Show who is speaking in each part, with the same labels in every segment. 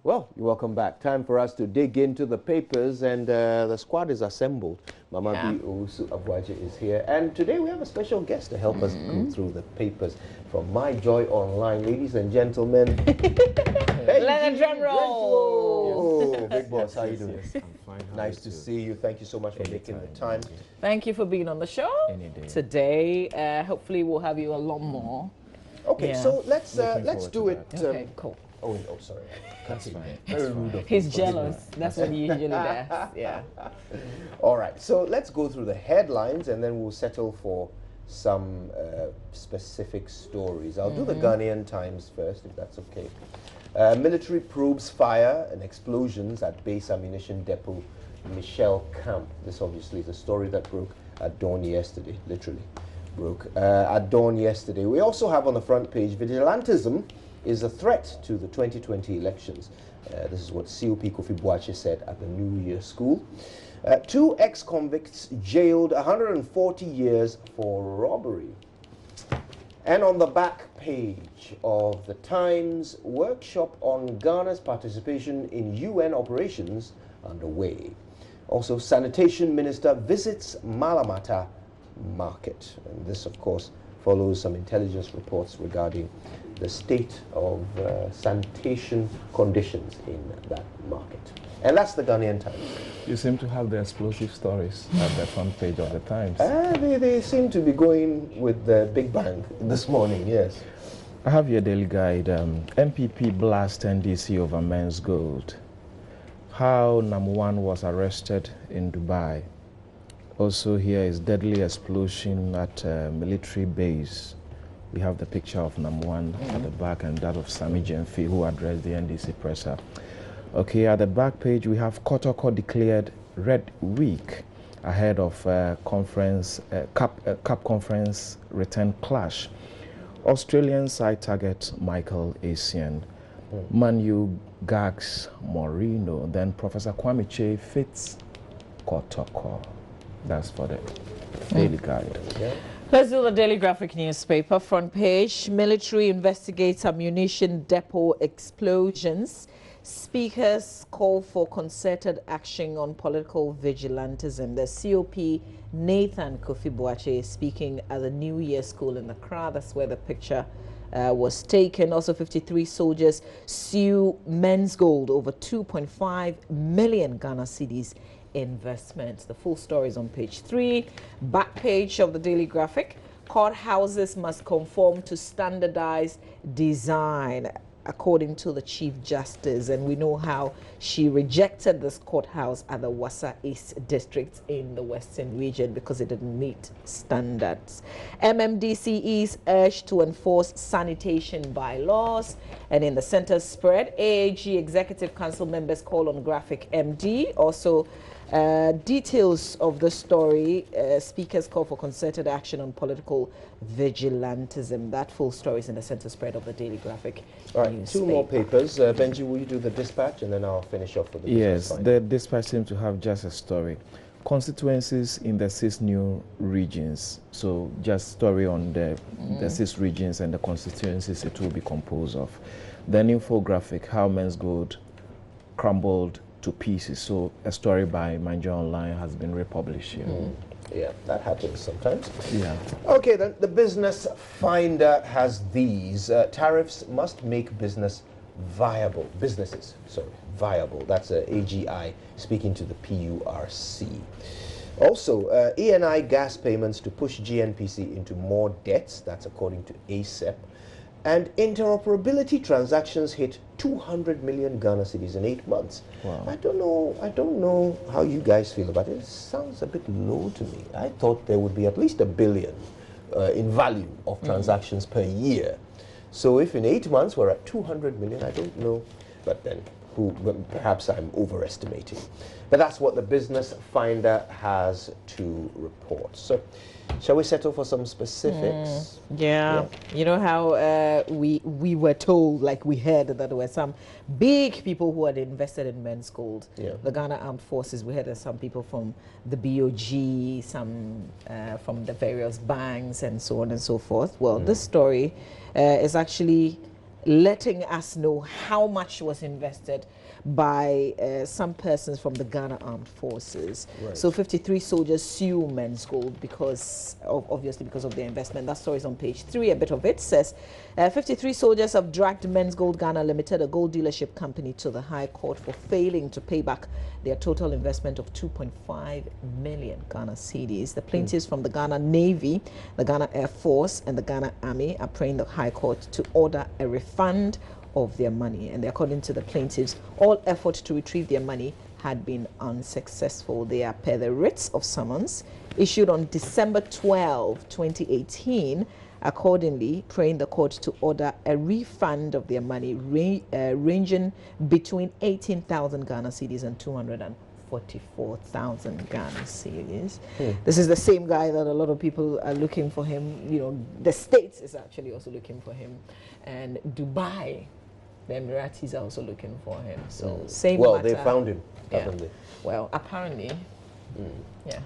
Speaker 1: Well, you're welcome back. Time for us to dig into the papers, and the squad is assembled. Mama B. Owusu Abuaje is here, and today we have a special guest to help us go through the papers from My Joy Online. Ladies and gentlemen,
Speaker 2: let a drum roll.
Speaker 1: Yes. Big boss, how you doing?
Speaker 3: Yes, I'm fine.
Speaker 1: Nice to see you. Thank you so much for making the time.
Speaker 2: Thank you for being on the show today. Hopefully, we'll have you a lot more.
Speaker 1: Okay, so let's do it.
Speaker 2: Okay, cool.
Speaker 1: Oh, sorry.
Speaker 3: That's fine.
Speaker 1: Very rude of
Speaker 2: He's
Speaker 1: you.
Speaker 2: jealous. That's what he usually does. Yeah.
Speaker 1: All right, so let's go through the headlines and then we'll settle for some specific stories. I'll do the Ghanaian Times first, if that's okay. Military probes fire and explosions at base ammunition depot Michel Camp. This obviously is a story that broke at dawn yesterday, literally broke at dawn yesterday. We also have on the front page, vigilantism is a threat to the 2020 elections. This is what COP Kofi Boakye said at the New Year School. 2 ex-convicts jailed 140 years for robbery. And on the back page of the Times, workshop on Ghana's participation in UN operations underway. Also, Sanitation Minister visits Malamata Market. And this, of course, follows some intelligence reports regarding the state of sanitation conditions in that market. And that's the Ghanaian Times.
Speaker 3: You seem to have the explosive stories at the front page of the Times.
Speaker 1: They seem to be going with the big bang this morning, yes.
Speaker 3: I have your daily guide. MPP blast NDC over Menzgold. How #1 was arrested in Dubai. Also here is deadly explosion at military base. We have the picture of #1 at the back and that of Sami Jemfi, who addressed the NDC presser. Okay, at the back page we have Kotoko declared Red Week ahead of CAP conference return clash. Australian side target Michael Essien. Manu gags Moreno. Then Professor Kwame Che fits Kotoko. That's for the daily guide.
Speaker 1: Yeah.
Speaker 2: Let's do the Daily Graphic newspaper front page. Military investigates ammunition depot explosions. Speakers call for concerted action on political vigilantism. The COP Nathan Kofi Boakye is speaking at the New Year School in Accra. That's where the picture was taken. Also, 53 soldiers sue Menzgold over 2.5 million Ghana cedis investments. The full story is on page 3. Back page of the Daily Graphic. Courthouses must conform to standardized design, according to the Chief Justice. And we know how she rejected this courthouse at the Wassa East District in the Western region because it didn't meet standards. MMDCEs urged to enforce sanitation bylaws. And in the center spread, AAG Executive Council members call on Graphic MD. Also, details of the story, speakers call for concerted action on political vigilantism. That full story is in the center spread of the Daily Graphic.
Speaker 1: All right, newspaper. 2 more papers. Benji, will you do the dispatch and then I'll finish off with the
Speaker 3: Yes,
Speaker 1: business
Speaker 3: the dispatch seems to have just a story. Constituencies in the 6 new regions. So just story on the 6 regions and the constituencies it will be composed of. Then infographic, how Menzgold crumbled to pieces. So a story by My Joy Online has been republished here.
Speaker 1: Yeah, that happens sometimes.
Speaker 3: Yeah.
Speaker 1: Okay, then the Business Finder has these. Tariffs must make businesses viable. That's AGI speaking to the PURC. Also, ENI gas payments to push GNPC into more debts. That's according to ASEP. And interoperability transactions hit 200 million Ghana cedis in 8 months.
Speaker 3: Wow.
Speaker 1: I don't know how you guys feel about it. It sounds a bit low to me. I thought there would be at least 1 billion in value of transactions per year. So if in 8 months we're at 200 million, I don't know. But then perhaps I'm overestimating. But that's what the Business Finder has to report. So shall we settle for some specifics?
Speaker 2: Yeah. You know how we were told, like we heard that there were some big people who had invested in Menzgold.
Speaker 1: Yeah.
Speaker 2: The Ghana Armed Forces, we heard there's some people from the BOG, some from the various banks and so on and so forth. Well, this story is actually letting us know how much was invested by some persons from the Ghana Armed Forces.
Speaker 1: Right.
Speaker 2: So 53 soldiers sue Menzgold because of, obviously because of their investment. That story is on page 3. A bit of it says 53 soldiers have dragged Menzgold Ghana Limited, a gold dealership company, to the High Court for failing to pay back their total investment of 2.5 million Ghana cedis. The plaintiffs from the Ghana Navy, the Ghana Air Force, and the Ghana Army are praying the High Court to order a refund of their money. And according to the plaintiffs, all effort to retrieve their money had been unsuccessful. They are per the writs of summons issued on December 12, 2018, accordingly praying the court to order a refund of their money ranging between 18,000 Ghana cedis and 244,000 Ghana cedis. This is the same guy that a lot of people are looking for him. You know, the States is actually also looking for him, and Dubai, the Emiratis, are also looking for him. So same
Speaker 1: well,
Speaker 2: matter.
Speaker 1: they found him,
Speaker 2: Yeah.
Speaker 1: haven't they?
Speaker 2: Well, apparently, yeah.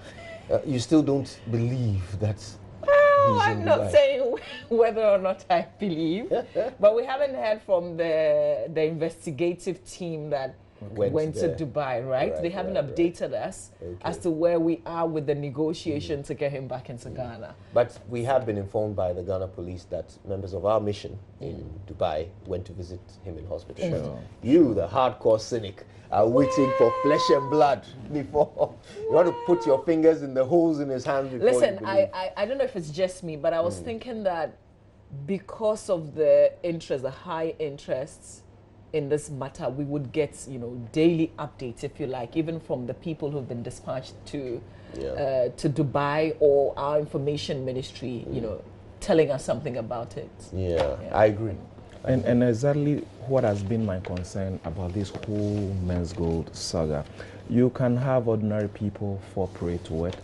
Speaker 1: You still don't believe that
Speaker 2: Well,
Speaker 1: he's
Speaker 2: I'm
Speaker 1: in
Speaker 2: not
Speaker 1: Dubai?
Speaker 2: saying whether or not I believe, but we haven't heard from the investigative team that went to
Speaker 1: there.
Speaker 2: Dubai, right? They haven't updated us as to where we are with the negotiation to get him back into Ghana.
Speaker 1: But we have been informed by the Ghana police that members of our mission in Dubai went to visit him in hospital.
Speaker 3: Sure.
Speaker 1: You, the hardcore cynic, are waiting for flesh and blood before you want to put your fingers in the holes in his hands. Before
Speaker 2: Listen,
Speaker 1: you believe.
Speaker 2: I don't know if it's just me, but I was thinking that because of the interest, the high interests in this matter, we would get, you know, daily updates, if you like, even from the people who've been dispatched to Dubai, or our information ministry, you know, telling us something about it.
Speaker 1: Yeah, I agree.
Speaker 3: And exactly what has been my concern about this whole Menzgold saga. You can have ordinary people fall prey to it,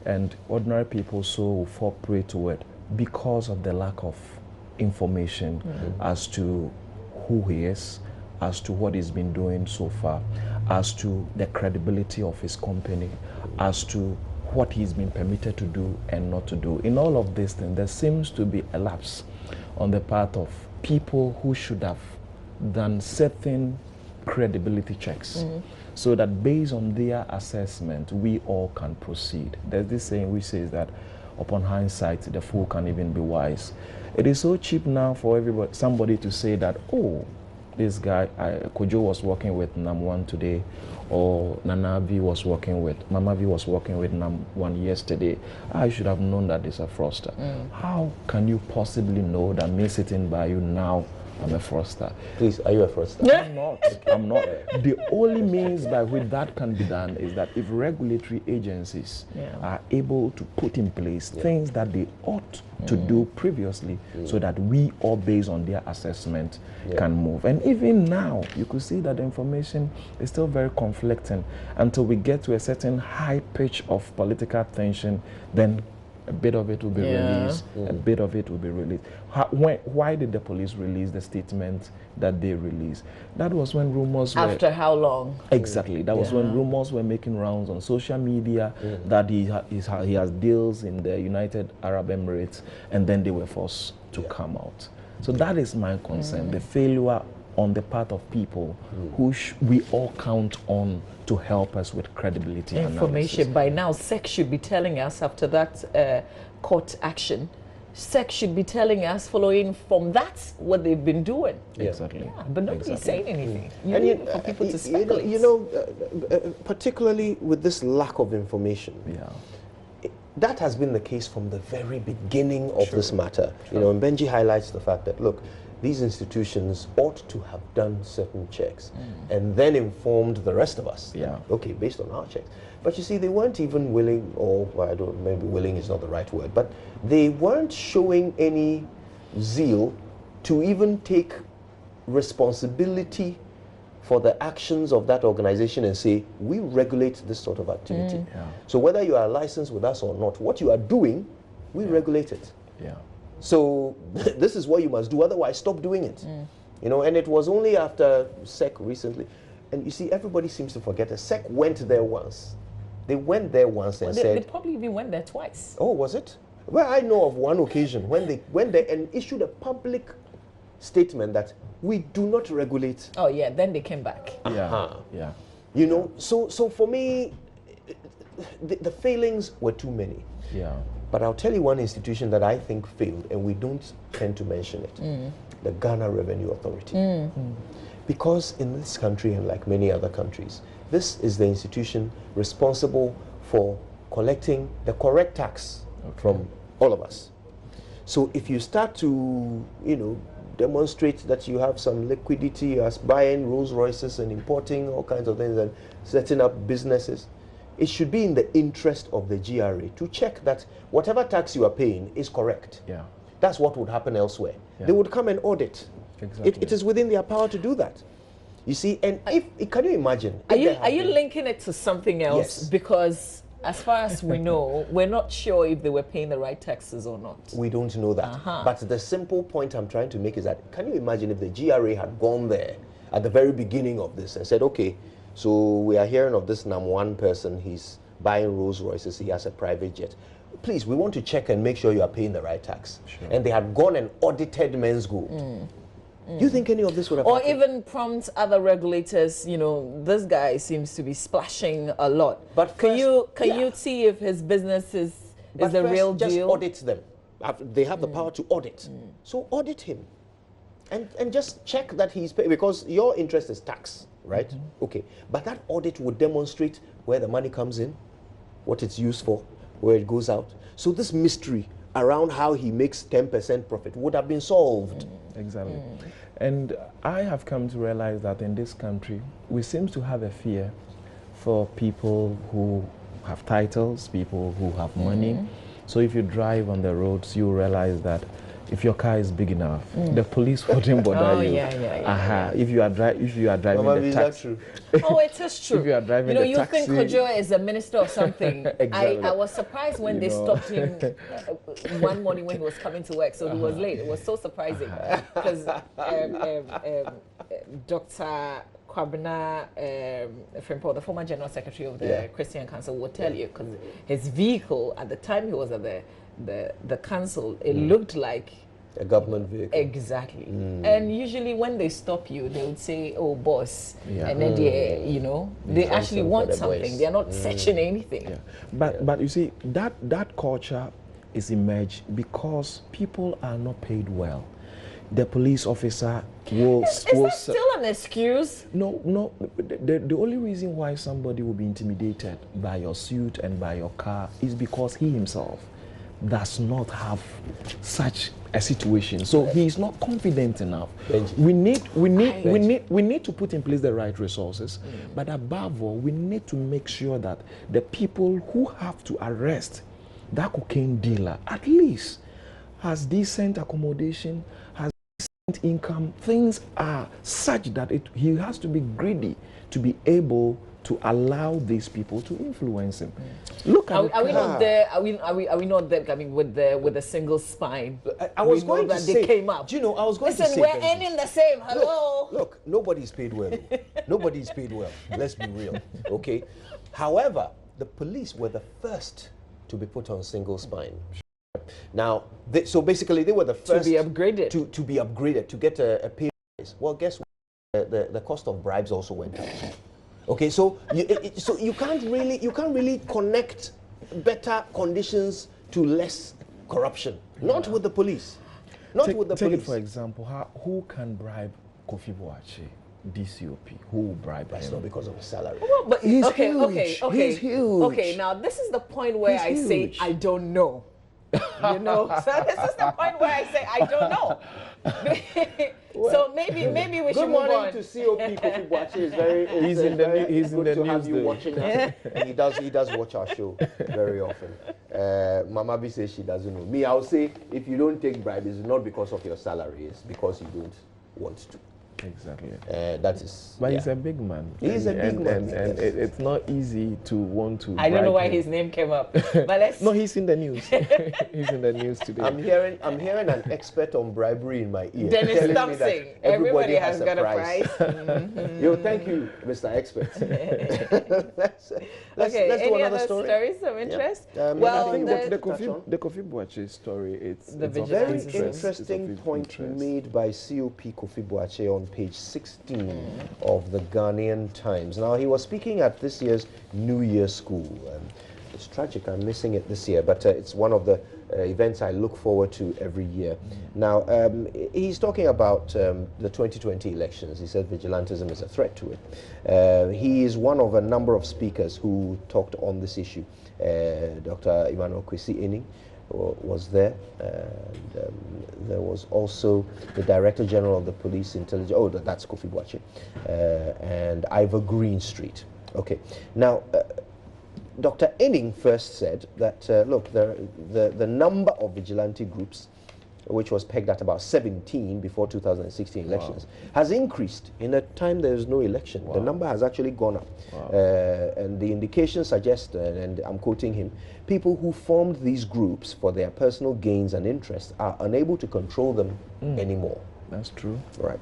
Speaker 3: and ordinary people so fall prey to it because of the lack of information as to who he is, as to what he's been doing so far, as to the credibility of his company, as to what he's been permitted to do and not to do. In all of this thing, there seems to be a lapse on the part of people who should have done certain credibility checks, so that based on their assessment, we all can proceed. There's this saying which says that upon hindsight, the fool can even be wise. It is so cheap now for everybody, somebody to say that, oh, this guy, Kojo was working with Nam1 today, or Nana V was working with, Mama V was working with Nam1 yesterday. I should have known that it's a fraudster. How can you possibly know that me sitting by you now, I'm a fraudster?
Speaker 1: Please, are you a fraudster?
Speaker 3: I'm not. I'm not. The only means by which that can be done is that if regulatory agencies are able to put in place things that they ought to do previously, so that we all, based on their assessment, can move. And even now, you could see that the information is still very conflicting until we get to a certain high pitch of political tension. Then a bit of it will be released, a bit of it will be released. Why did the police release the statement that they released? That was when rumors were...
Speaker 2: After how long?
Speaker 3: Exactly. That was when rumors were making rounds on social media that he has deals in the United Arab Emirates, and then they were forced to come out. So that is my concern, the failure on the part of people who we all count on to help us with credibility
Speaker 2: Information.
Speaker 3: analysis.
Speaker 2: By now, SEC should be telling us after that court action. SEC should be telling us, following from that, what they've been doing.
Speaker 3: Exactly.
Speaker 2: Yeah, but nobody's saying anything. You
Speaker 1: And
Speaker 2: need for people to speculate.
Speaker 1: Particularly with this lack of information, that has been the case from the very beginning of this matter. You know, and Benji highlights the fact that, look, these institutions ought to have done certain checks and then informed the rest of us. Okay, based on our checks. But you see, they weren't even willing, or well, maybe willing is not the right word, but they weren't showing any zeal to even take responsibility for the actions of that organization and say, we regulate this sort of activity. So whether you are licensed with us or not, what you are doing, we regulate it. So this is what you must do, otherwise stop doing it. You know, and it was only after SEC recently, and you see, everybody seems to forget that SEC went there once. They went there once and said...
Speaker 2: They probably even went there twice.
Speaker 1: Oh, was it? Well, I know of one occasion when they went there and issued a public statement that we do not regulate.
Speaker 2: Oh yeah, then they came back.
Speaker 3: Yeah, yeah.
Speaker 1: You know, so for me, the failings were too many.
Speaker 3: Yeah.
Speaker 1: But I'll tell you one institution that I think failed, and we don't tend to mention it, the Ghana Revenue Authority. Because in this country, and like many other countries, this is the institution responsible for collecting the correct tax from all of us. So if you start to, you know, demonstrate that you have some liquidity as buying Rolls Royces and importing all kinds of things and setting up businesses, it should be in the interest of the GRA to check that whatever tax you are paying is correct.
Speaker 3: Yeah.
Speaker 1: That's what would happen elsewhere.
Speaker 3: Yeah.
Speaker 1: They would come and audit.
Speaker 3: Exactly.
Speaker 1: It is within their power to do that. You see, and if can you imagine?
Speaker 2: Are you linking it to something else?
Speaker 1: Yes.
Speaker 2: Because as far as we know, we're not sure if they were paying the right taxes or not.
Speaker 1: We don't know that. But the simple point I'm trying to make is that, can you imagine if the GRA had gone there at the very beginning of this and said, okay, so we are hearing of this one person, he's buying Rolls Royces, he has a private jet. Please, we want to check and make sure you are paying the right tax. Sure. And they had gone and audited Menzgold. Do you think any of this would have
Speaker 2: or
Speaker 1: happened?
Speaker 2: even prompt other regulators, you know, this guy seems to be splashing a lot. But can you see if his business is the real deal?
Speaker 1: Just audit them. They have the power to audit. So audit him. And just check that he's paying, because your interest is tax, right? Okay. But that audit would demonstrate where the money comes in, what it's used for, where it goes out. So this mystery around how he makes 10% profit would have been solved.
Speaker 3: Exactly. And I have come to realize that in this country, we seem to have a fear for people who have titles, people who have money. So if you drive on the roads, you realize that if your car is big enough, the police wouldn't bother you. If you are driving
Speaker 1: Mama,
Speaker 3: the
Speaker 1: is
Speaker 3: taxi.
Speaker 1: that true?
Speaker 2: Oh, it is true.
Speaker 3: If you are driving
Speaker 2: you
Speaker 3: the taxi,
Speaker 2: think Kojo is a minister or something.
Speaker 3: Exactly.
Speaker 2: I was surprised when they stopped him one morning when he was coming to work, so he was late. It was so surprising because Dr. Kwabena Frimpong, the former General Secretary of the Christian Council, will tell you, because his vehicle at the time he was at the council, it looked like
Speaker 1: a government vehicle.
Speaker 2: Exactly. And usually when they stop you, they would say, oh, boss. And then they, you know, they actually want something. They're not searching anything.
Speaker 3: But you see, that culture is emerged because people are not paid well. The police officer will...
Speaker 2: Is that still an excuse?
Speaker 3: No. The only reason why somebody will be intimidated by your suit and by your car is because he himself does not have such a situation. So he is not confident enough. We need to put in place the right resources, but above all, we need to make sure that the people who have to arrest that cocaine dealer at least has decent accommodation, has decent income. Things are such that he has to be greedy to be able to allow these people to influence him. Look at
Speaker 2: are we not there? Are we not there? I mean, with the single spine.
Speaker 1: I was going to say,
Speaker 2: they came up.
Speaker 1: Do you know? I was going to say.
Speaker 2: Listen, we're earning the same. Hello.
Speaker 1: Look, nobody's paid well. Nobody's paid well. Let's be real. Okay. However, the police were the first to be put on single spine. Now, so basically, they were the first
Speaker 2: to be upgraded.
Speaker 1: To be upgraded, to get a pay raise. Well, guess what? The cost of bribes also went up. Okay, so you can't really connect better conditions to less corruption. Not with the police. Not with the police.
Speaker 3: Take it for example, who can bribe Kofi Boachi, DCOP? Who will bribe
Speaker 1: That's
Speaker 3: him?
Speaker 1: not because of his salary.
Speaker 2: Well, but
Speaker 3: He's
Speaker 2: okay,
Speaker 3: huge.
Speaker 2: okay.
Speaker 3: He's huge.
Speaker 2: Okay, now this is the point where
Speaker 3: He's
Speaker 2: I say
Speaker 3: huge.
Speaker 2: I don't know. You know, so this is the point where I say I don't know. So maybe we should
Speaker 1: Good
Speaker 2: move
Speaker 1: morning
Speaker 2: on.
Speaker 1: to COP Kofi Boachi. Is very.
Speaker 3: He's in the
Speaker 1: He's
Speaker 3: news
Speaker 1: to have you
Speaker 3: though.
Speaker 1: watching us. And he does watch our show very often. Mama B says she doesn't know. Me, I'll say if you don't take bribe, it's not because of your salary. It's because you don't want to.
Speaker 3: Exactly.
Speaker 1: That is.
Speaker 3: But he's a big man.
Speaker 1: He's a big man.
Speaker 3: And it's not easy to want to.
Speaker 2: I don't know why
Speaker 3: him.
Speaker 2: his name came up. But let's.
Speaker 3: No, he's in the news. He's in the news today.
Speaker 1: I'm hearing an expert on bribery in my ear.
Speaker 2: Dennis Thompson. Everybody has got a prize.
Speaker 1: Yo, thank you, Mr. Expert. let's
Speaker 2: any
Speaker 1: do another
Speaker 2: other
Speaker 1: story.
Speaker 2: Stories of interest?
Speaker 1: Yeah.
Speaker 2: Well,
Speaker 3: I think the Kofi Boakye story, it's
Speaker 2: The
Speaker 3: of
Speaker 1: Very
Speaker 2: It's
Speaker 1: interesting point made by COP Kofi Boakye on page 16 of the Ghanaian Times. Now, he was speaking at this year's New Year School. It's tragic, I'm missing it this year, but it's one of the events I look forward to every year. Now, he's talking about the 2020 elections. He said vigilantism is a threat to it. He is one of a number of speakers who talked on this issue. Dr. Emmanuel Kwesi Ening was there, and there was also the Director General of the Police Intelligence, that's Kofi Boakye, and Ivor Greenstreet. Okay, now Dr. Ening first said that, look, the number of vigilante groups, which was pegged at about 17 before 2016 elections, has increased in a time there is no election. The number has actually gone up. And the indications suggest, and I'm quoting him, people who formed these groups for their personal gains and interests are unable to control them anymore.
Speaker 3: That's true.
Speaker 1: Right.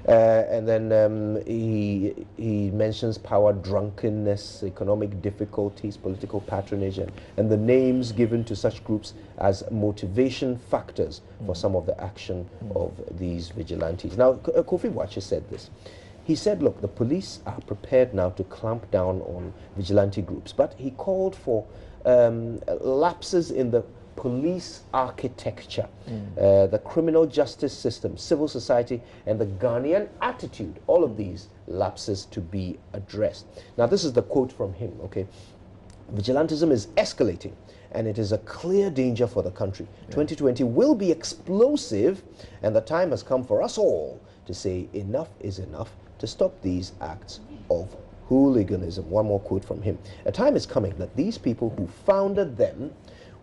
Speaker 1: And then he mentions power drunkenness, economic difficulties, political patronage, and the names given to such groups as motivation factors for some of the action of these vigilantes. Now, Kofi Boakye said this. He said, look, the police are prepared now to clamp down on vigilante groups, but he called for lapses in the police architecture, the criminal justice system, civil society, and the Ghanaian attitude, all of these lapses to be addressed. Now, this is the quote from him, okay? Vigilantism is escalating, and it is a clear danger for the country. 2020 will be explosive, and the time has come for us all to say enough is enough to stop these acts of hooliganism. One more quote from him. A time is coming that these people who founded them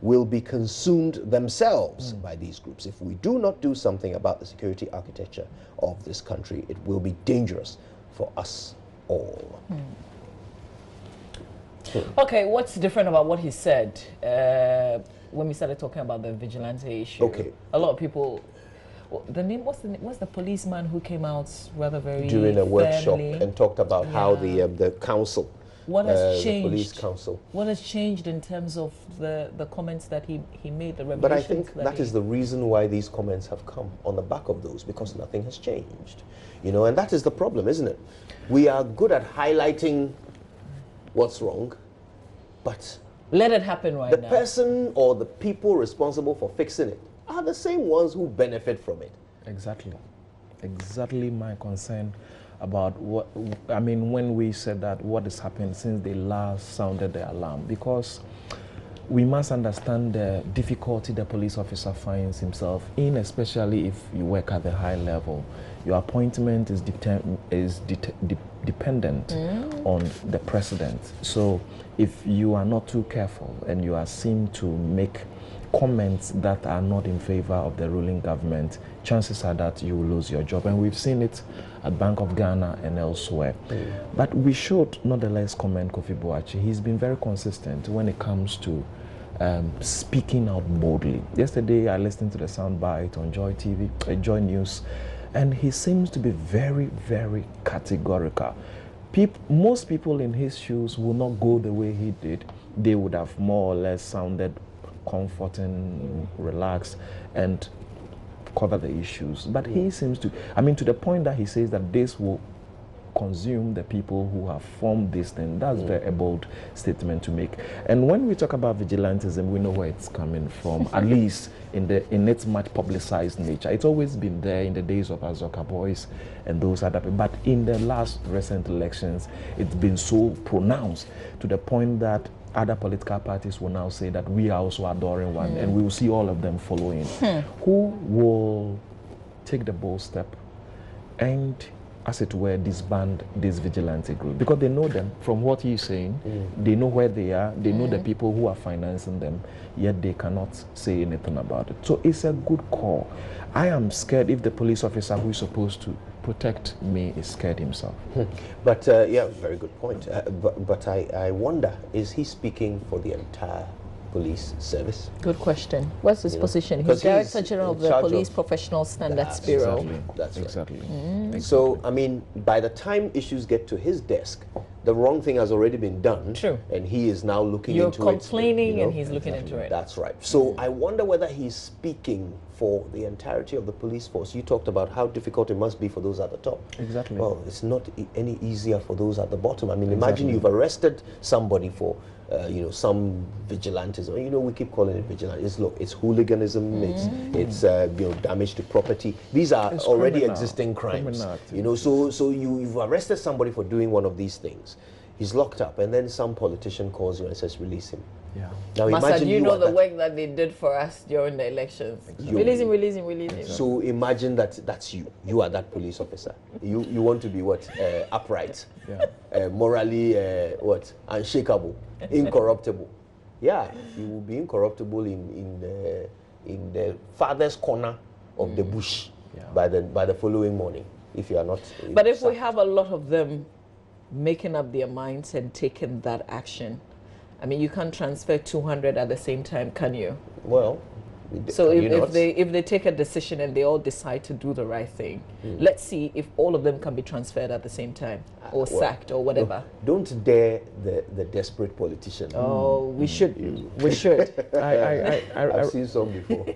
Speaker 1: will be consumed themselves by these groups. If we do not do something about the security architecture of this country, it will be dangerous for us all.
Speaker 2: Okay, what's different about what he said when we started talking about the vigilante issue?
Speaker 1: Okay.
Speaker 2: A lot of people... The name, what's the policeman who came out rather very
Speaker 1: during a workshop
Speaker 2: firmly
Speaker 1: and talked about how the council,
Speaker 2: what has changed?
Speaker 1: the police council.
Speaker 2: What has changed in terms of the comments that he made, the revelations?
Speaker 1: But I think that is the reason why these comments have come on the back of those, because nothing has changed, you know, and that is the problem, isn't it? We are good at highlighting what's wrong, but
Speaker 2: let it happen right now.
Speaker 1: The person or the people responsible for fixing it are the same ones who benefit from it.
Speaker 3: Exactly. Exactly my concern about what, I mean, when we said that what has happened since they last sounded the alarm, because we must understand the difficulty the police officer finds himself in, especially if you work at the high level. Your appointment is dependent on the president. So if you are not too careful and you are seen to make comments that are not in favor of the ruling government, chances are that you will lose your job. And we've seen it at Bank of Ghana and elsewhere. But we should nonetheless commend Kofi Boakye. He's been very consistent when it comes to speaking out boldly. Yesterday, I listened to the soundbite on Joy TV, JoyNews, and he seems to be very, very categorical. Most people in his shoes will not go the way he did. They would have more or less sounded comforting, relaxed, and cover the issues. But he seems to, I mean, to the point that he says that this will consume the people who have formed this thing. That's a bold statement to make. And when we talk about vigilantism, we know where it's coming from, at least in its much publicized nature. It's always been there in the days of Azoka Boys and those other people. But in the last recent elections, it's been so pronounced to the point that other political parties will now say that we are also adoring one, and we will see all of them following. Who will take the bold step and as it were, disband this vigilante group, because they know them. From what he's saying, they know where they are, they know the people who are financing them, yet they cannot say anything about it. So it's a good call. I am scared if the police officer who is supposed to protect me is scared himself.
Speaker 1: But yeah, very good point. But I wonder, is he speaking for the entire police service?
Speaker 2: Good question. What's his position? He's Director General of the Police Professional Standards Bureau.
Speaker 3: Exactly.
Speaker 1: That's right.
Speaker 3: Exactly.
Speaker 1: So, I mean, by the time issues get to his desk, the wrong thing has already been done.
Speaker 2: True.
Speaker 1: And he is now looking
Speaker 2: You're
Speaker 1: into it.
Speaker 2: You're complaining and he's looking into it.
Speaker 1: That's right. So I wonder whether he's speaking for the entirety of the police force. You talked about how difficult it must be for those at the top.
Speaker 3: Exactly.
Speaker 1: Well, it's not any easier for those at the bottom. I mean, imagine you've arrested somebody for some vigilantes, or we keep calling it vigilantes. Look, it's hooliganism, it's damage to property. These are already existing crimes. So you've arrested somebody for doing one of these things. He's locked up, and then some politician calls you and says, release him.
Speaker 3: Yeah.
Speaker 1: Now
Speaker 2: imagine you know the work that they did for us during the elections. Release him.
Speaker 1: So imagine that's you. You are that police officer. You want to be what? Upright, morally unshakable, incorruptible. Yeah, you will be incorruptible in the farthest corner of the bush by the following morning if you are not.
Speaker 2: But if we have a lot of them making up their minds and taking that action, I mean, you can't transfer 200 at the same time, can you?
Speaker 1: Well,
Speaker 2: so if they take a decision and they all decide to do the right thing, let's see if all of them can be transferred at the same time, or sacked, or whatever.
Speaker 1: Don't dare the desperate politician.
Speaker 2: Oh, we should. We should.
Speaker 1: I've seen some before.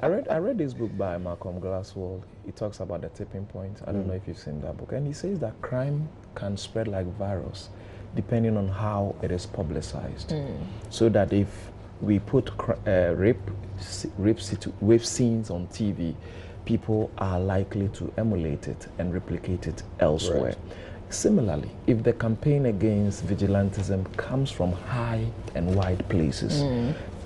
Speaker 3: I read this book by Malcolm Gladwell. He talks about the tipping point. I don't know if you've seen that book, and he says that crime can spread like virus, depending on how it is publicized. So that if we put rape scenes on TV, people are likely to emulate it and replicate it elsewhere. Right. Similarly, if the campaign against vigilantism comes from high and wide places,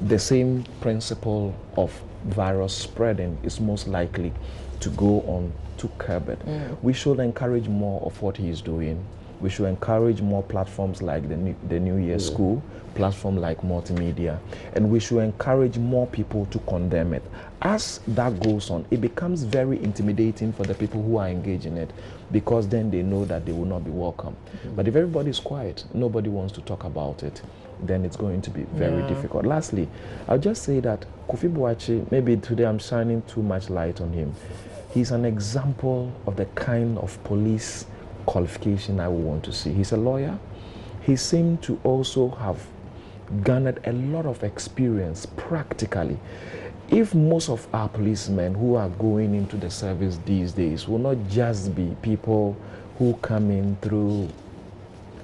Speaker 3: the same principle of virus spreading is most likely to go on to curb it. We should encourage more of what he is doing. We should encourage more platforms like the New Year School, platform like multimedia, and we should encourage more people to condemn it. As that goes on, it becomes very intimidating for the people who are engaged in it, because then they know that they will not be welcome. But if everybody is quiet, nobody wants to talk about it, then it's going to be very difficult. Lastly, I'll just say that Kofi Boakye, maybe today I'm shining too much light on him. He's an example of the kind of police qualification I would want to see. He's a lawyer. He seemed to also have garnered a lot of experience practically. If most of our policemen who are going into the service these days will not just be people who come in through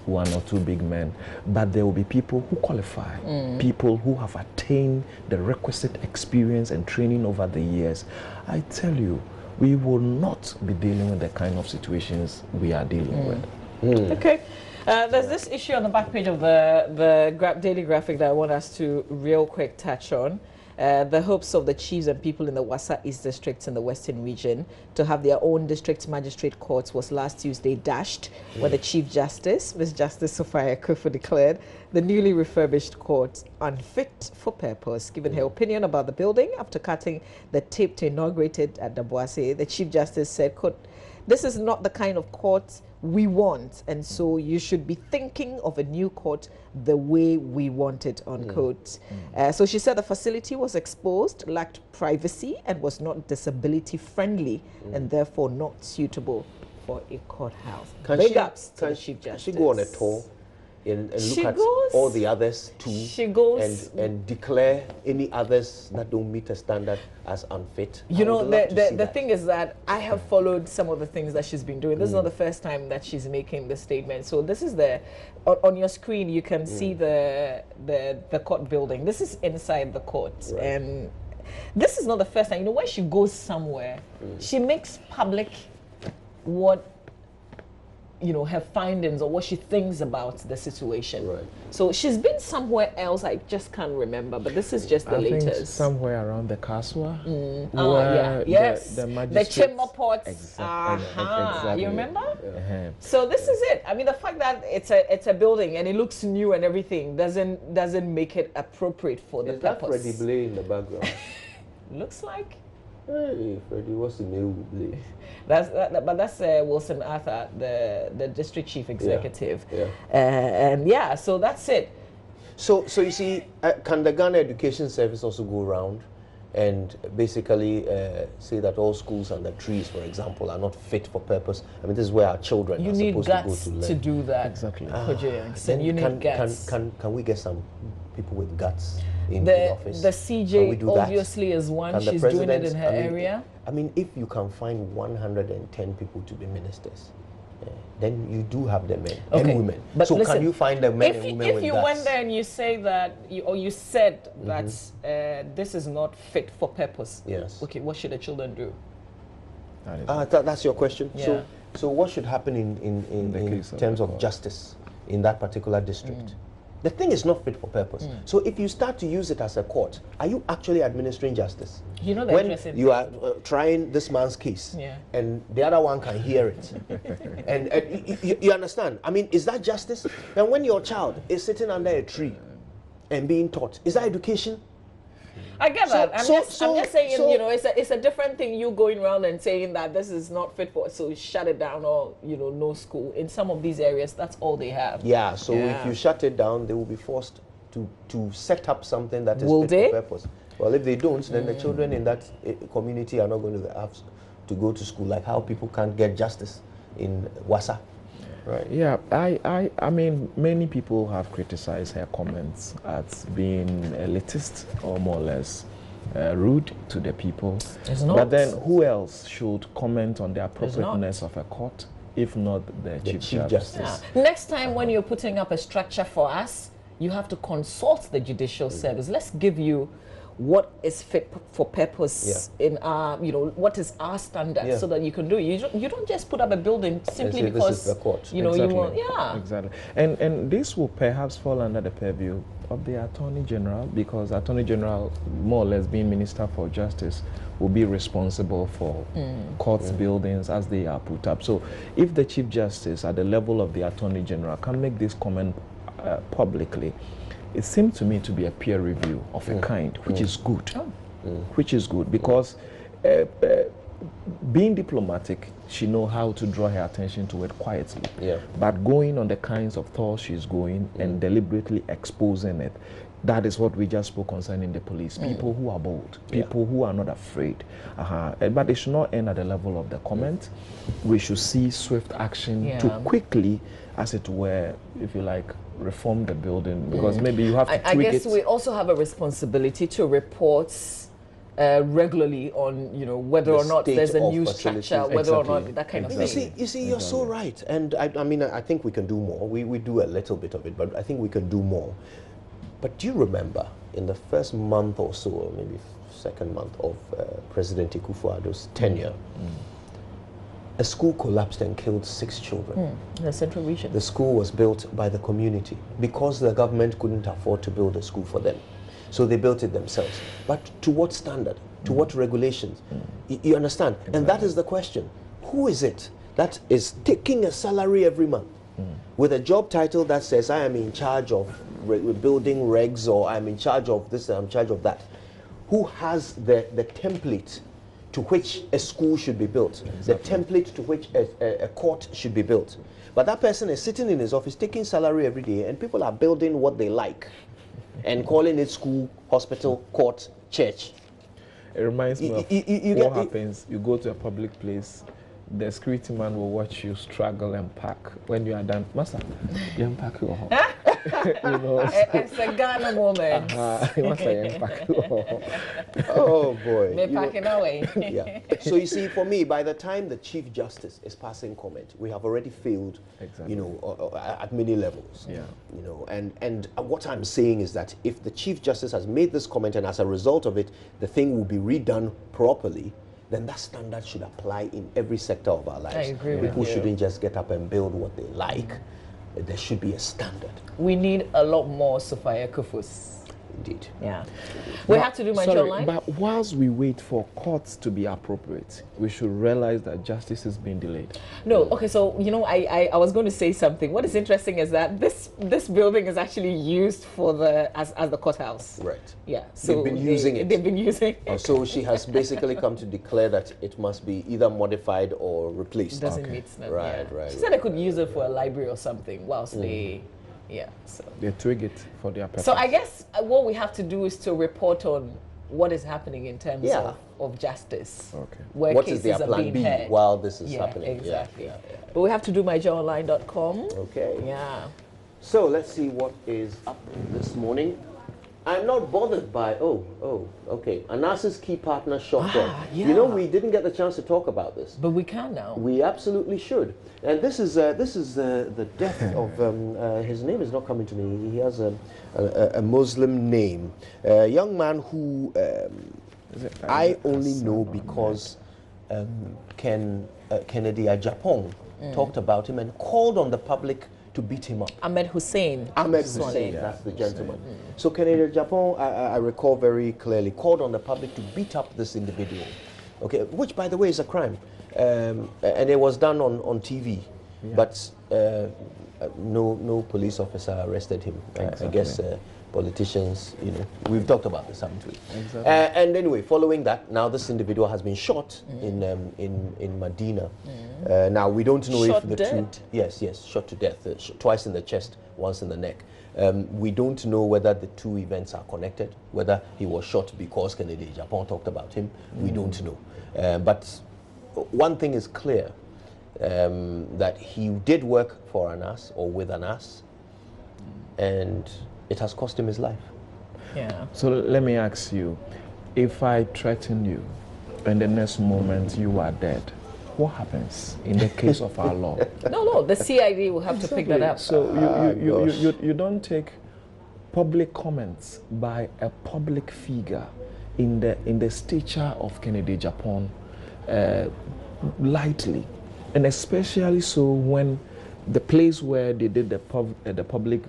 Speaker 3: one or two big men, but there will be people who qualify, people who have attained the requisite experience and training over the years, I tell you, we will not be dealing with the kind of situations we are dealing with.
Speaker 2: Okay. There's this issue on the back page of the Daily Graphic that I want us to real quick touch on. The hopes of the chiefs and people in the Wassa East districts in the Western region to have their own district magistrate courts was last Tuesday dashed when the Chief Justice, Ms. Justice Sophia Kufu, declared the newly refurbished court unfit for purpose. Given her opinion about the building after cutting the tape to inaugurate it at Daboase, the Chief Justice said, quote, "This is not the kind of court we want, and so you should be thinking of a new court the way we want it," unquote. So she said the facility was exposed, lacked privacy, and was not disability friendly, and therefore not suitable for a courthouse. Big ups to the Chief Justice.
Speaker 1: Can she go on a tour and look at all the others too?
Speaker 2: She goes
Speaker 1: and declare any others that don't meet a standard as unfit.
Speaker 2: You know, the thing is that I have followed some of the things that she's been doing. This is not the first time that she's making the statement. So this is on your screen you can see the court building. This is inside the court, and this is not the first time. You know, when she goes somewhere, she makes public what you know, her findings or what she thinks about the situation.
Speaker 1: Right.
Speaker 2: So she's been somewhere else, I just can't remember, but this is just the
Speaker 3: I
Speaker 2: latest.
Speaker 3: think somewhere around the Kaswa.
Speaker 2: Yeah, yes.
Speaker 3: The
Speaker 2: the chamber pots.
Speaker 3: Exactly.
Speaker 2: You remember?
Speaker 3: Uh-huh.
Speaker 2: So this is it. I mean, the fact that it's a building and it looks new and everything doesn't make it appropriate for the
Speaker 1: Is that
Speaker 2: purpose.
Speaker 1: Freddie Blay in the background?
Speaker 2: Looks like.
Speaker 1: Hey, Freddie, what's the name Blay?
Speaker 2: But that's Wilson Arthur, the district chief executive.
Speaker 1: Yeah.
Speaker 2: And yeah, so that's it.
Speaker 1: So you see, can the Ghana Education Service also go around and basically say that all schools under trees, for example, are not fit for purpose? I mean, this is where our children
Speaker 2: You
Speaker 1: are
Speaker 2: need
Speaker 1: supposed
Speaker 2: guts
Speaker 1: to go to learn.
Speaker 2: to do that.
Speaker 3: Exactly.
Speaker 2: Then you need guts.
Speaker 1: Can we get some people with guts in the office?
Speaker 2: The CJ obviously
Speaker 1: that?
Speaker 2: is one.
Speaker 1: Can
Speaker 2: She's doing it in her area.
Speaker 1: I mean, if you can find 110 people to be ministers, then you do have the men and women.
Speaker 2: But
Speaker 1: so
Speaker 2: listen,
Speaker 1: can you find the men and women with guts?
Speaker 2: If you went there and you say that, you said that this is not fit for purpose.
Speaker 1: Yes.
Speaker 2: Okay, what should the children do?
Speaker 1: That's your question.
Speaker 2: Yeah.
Speaker 1: So what should happen in terms of justice in that particular district? The thing is not fit for purpose. So if you start to use it as a court, are you actually administering justice?
Speaker 2: You know the
Speaker 1: when
Speaker 2: interesting
Speaker 1: you are trying this man's case, and the other one can hear it, and you understand? I mean, is that justice? And when your child is sitting under a tree and being taught, is that education?
Speaker 2: I get that. I'm just saying, you know, it's a different thing. You going around and saying that this is not fit for, so shut it down, or you know, no school. In some of these areas, that's all they have.
Speaker 1: Yeah. So if you shut it down, they will be forced to set up something that is fit for purpose. Well, if they don't, then the children in that community are not going to have to go to school. Like how people can't get justice in Wassa. Right.
Speaker 3: Yeah, I mean, many people have criticized her comments as being elitist or more or less rude to the people.
Speaker 2: It's not.
Speaker 3: But then who else should comment on the appropriateness of a court if not the Chief Justice?
Speaker 2: Yeah. Next time when you're putting up a structure for us, you have to consult the judicial service. Let's give you what is fit for purpose in our, you know, what is our standard, so that you can do it. You don't just put up a building simply because,
Speaker 1: this is the court.
Speaker 2: You know,
Speaker 3: exactly.
Speaker 2: you want,
Speaker 3: Exactly. And this will perhaps fall under the purview of the Attorney General, because Attorney General, more or less being Minister for Justice, will be responsible for courts buildings as they are put up. So if the Chief Justice at the level of the Attorney General can make this comment publicly, it seemed to me to be a peer review of a kind, which is good. Which is good, because being diplomatic, she knows how to draw her attention to it quietly. But going on the kinds of thoughts she's going and deliberately exposing it, that is what we just spoke concerning the police. People who are bold, people who are not afraid. But it should not end at the level of the comment. We should see swift action to quickly, as it were, if you like, reform the building, because maybe you have to tweak it.
Speaker 2: I guess we also have a responsibility to report regularly on, you know, whether or not there's a new structure, whether or not that kind of thing.
Speaker 1: You see, you're so right. And I mean, I think we can do more. We do a little bit of it, but I think we can do more. But do you remember in the first month or so, or maybe second month of President Akufo-Addo's tenure, a school collapsed and killed 6 children.
Speaker 2: In the Central Region.
Speaker 1: The school was built by the community because the government couldn't afford to build a school for them. So they built it themselves. But to what standard? To what regulations? You understand? Exactly. And that is the question. Who is it that is taking a salary every month with a job title that says, I am in charge of building regs, or I'm in charge of this, I'm in charge of that? Who has the template to which a school should be built, the template to which a court should be built? But that person is sitting in his office taking salary every day, and people are building what they like and calling it school, hospital, court, church.
Speaker 3: It reminds me of what happens. You go to a public place, the security man will watch you struggle and pack. When you are done, Master, you unpack your home. You know,
Speaker 2: it's a Ghana moment.
Speaker 1: Oh boy.
Speaker 2: They're packing away.
Speaker 1: Yeah. So you see, for me, by the time the Chief Justice is passing comment, we have already failed, you know, at many levels.
Speaker 3: Yeah.
Speaker 1: You know, and what I'm saying is that if the Chief Justice has made this comment and as a result of it, the thing will be redone properly, then that standard should apply in every sector of our lives.
Speaker 2: I agree with
Speaker 1: People
Speaker 2: you.
Speaker 1: shouldn't just get up and build what they like. There should be a standard.
Speaker 2: We need a lot more Sophia Kufus.
Speaker 1: Indeed.
Speaker 2: Yeah. We have to do my show line.
Speaker 3: But whilst we wait for courts to be appropriate, we should realize that justice is being delayed.
Speaker 2: No, okay, so, you know, I was going to say something. What is interesting is that this building is actually used for as the courthouse.
Speaker 1: Right.
Speaker 2: Yeah. So
Speaker 1: They've been using it.
Speaker 2: They've been using it.
Speaker 1: So she has basically come to declare that it must be either modified or replaced.
Speaker 2: Doesn't meet them.
Speaker 1: Right,
Speaker 2: yeah.
Speaker 1: right.
Speaker 2: She said they could use it for a library or something whilst they, yeah. So.
Speaker 3: They twig it for their purpose.
Speaker 2: So I guess what we have to do is to report on what is happening in terms of justice.
Speaker 3: Okay.
Speaker 2: Where
Speaker 1: What is
Speaker 2: cases
Speaker 1: their
Speaker 2: are
Speaker 1: plan
Speaker 2: being
Speaker 1: B
Speaker 2: heard.
Speaker 1: while this is
Speaker 2: Yeah,
Speaker 1: happening?
Speaker 2: exactly.
Speaker 1: Yeah.
Speaker 2: But we have to do myjoyonline.com.
Speaker 1: Okay.
Speaker 2: Yeah.
Speaker 1: So let's see what is up this morning. I'm not bothered by, okay. Anas's key partner shot dead.
Speaker 2: Yeah.
Speaker 1: You know, we didn't get the chance to talk about this.
Speaker 2: But we can now.
Speaker 1: We absolutely should. And this is the death of, his name is not coming to me. He has a Muslim name. A young man who I only know because Kennedy Ajapong talked about him and called on the public to beat him up.
Speaker 2: Ahmed Hussein.
Speaker 1: Hussein, that's the gentleman. So Kennedy Ajapong, I recall very clearly, called on the public to beat up this individual. Okay, which by the way is a crime. And it was done on TV. Yeah. But no police officer arrested him. Exactly. I guess politicians, you know, we've talked about this, haven't we?
Speaker 3: Exactly.
Speaker 1: And anyway, following that, now this individual has been shot in Medina. Now we don't know
Speaker 2: shot
Speaker 1: if the
Speaker 2: dead?
Speaker 1: two, yes, shot to death, twice in the chest, once in the neck. We don't know whether the two events are connected, whether he was shot because Kennedy Japan talked about him. We don't know. But one thing is clear, that he did work for Anas or with Anas, and it has cost him his life.
Speaker 2: Yeah.
Speaker 3: So let me ask you, if I threaten you and the next moment you are dead, what happens in the case of our law?
Speaker 2: No, the CID will have to pick that up.
Speaker 3: So you don't take public comments by a public figure in the stature of Kennedy Japan lightly, and especially so when the place where they did the public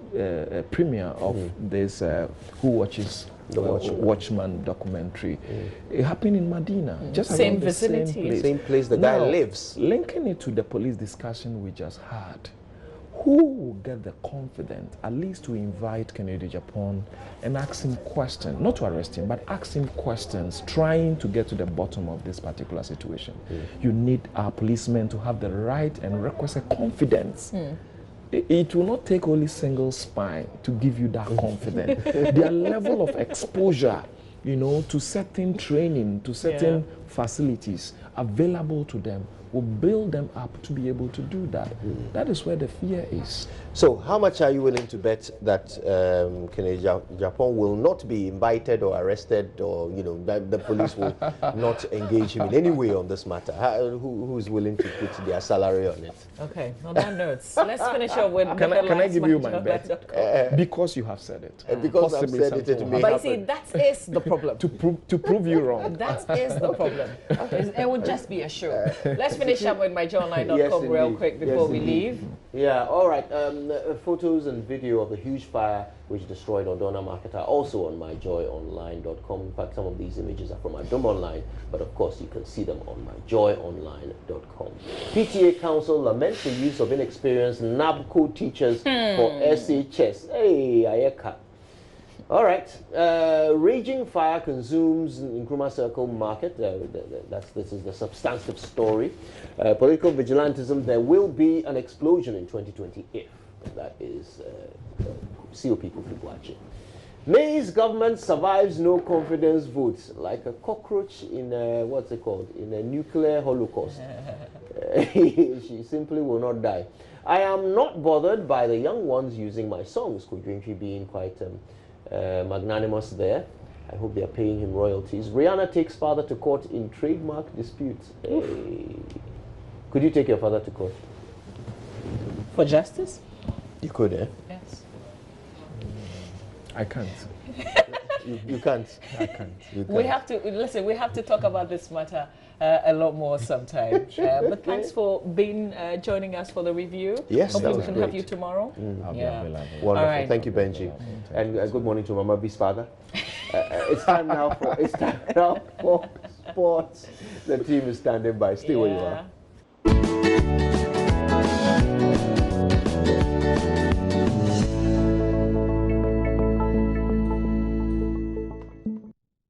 Speaker 3: premiere of this Who Watches the Watchman documentary, it happened in Medina, just
Speaker 2: same
Speaker 3: around the
Speaker 2: vicinity,
Speaker 1: same place the guy lives.
Speaker 3: Linking it to the police discussion we just had, who will get the confidence at least to invite Kennedy Japan and ask him questions, not to arrest him, but ask him questions, trying to get to the bottom of this particular situation? You need our policemen to have the right and requisite confidence. It will not take only single spine to give you that confidence. Their level of exposure, you know, to certain training, to certain facilities available to them will build them up to be able to do that. That is where the fear is.
Speaker 1: So how much are you willing to bet that Kennedy Japan will not be invited or arrested, or, you know, that the police will not engage him in any way on this matter? Who is willing to put their salary on it?
Speaker 2: Okay, on that note, let's finish up with
Speaker 3: Can I give you my bet? Because you have said it.
Speaker 1: Because I've
Speaker 3: Possibly
Speaker 1: said it, it
Speaker 3: something
Speaker 1: may
Speaker 3: will
Speaker 2: But you
Speaker 1: happen.
Speaker 2: see, that is the problem.
Speaker 3: to prove you wrong.
Speaker 2: That is the problem. It would just be a show. Let's finish up with myjoyonline.com
Speaker 1: Yes,
Speaker 2: real
Speaker 1: indeed.
Speaker 2: quick before
Speaker 1: Yes,
Speaker 2: we
Speaker 1: indeed.
Speaker 2: leave.
Speaker 1: Yeah, all right. Photos and video of the huge fire which destroyed Ondona Market are also on myjoyonline.com. In fact, some of these images are from Adom Online, but of course you can see them on myjoyonline.com. PTA Council laments the use of inexperienced NABCO teachers for SHS. Hey, Ayeka. All right. Raging fire consumes Nkrumah Circle Market. This is the substantive story. Political vigilantism. There will be an explosion in 2020 if that is COP Kufubuachi. May's government survives no confidence votes like a cockroach in a, what's it called, in a nuclear holocaust. She simply will not die. I am not bothered by the young ones using my songs. Kudrinchi being quite magnanimous there. I hope they are paying him royalties. Rihanna takes father to court in trademark disputes. Hey. Could you take your father to court?
Speaker 2: For justice?
Speaker 1: You could, eh?
Speaker 2: Yes.
Speaker 3: I can't.
Speaker 1: You can't.
Speaker 3: I can't.
Speaker 1: You
Speaker 2: We
Speaker 1: can't.
Speaker 2: have to, listen, we have to talk about this matter a lot more sometime. But thanks for joining us for the review.
Speaker 1: Yes,
Speaker 2: hopefully
Speaker 1: that
Speaker 2: we
Speaker 1: was
Speaker 2: can
Speaker 1: great.
Speaker 2: have you tomorrow.
Speaker 3: I'll be
Speaker 2: Yeah.
Speaker 3: available.
Speaker 1: Wonderful.
Speaker 2: All right.
Speaker 1: Thank you, Benji. And good morning to Mama B's father. It's time now for sports. The team is standing by. Stay where you are.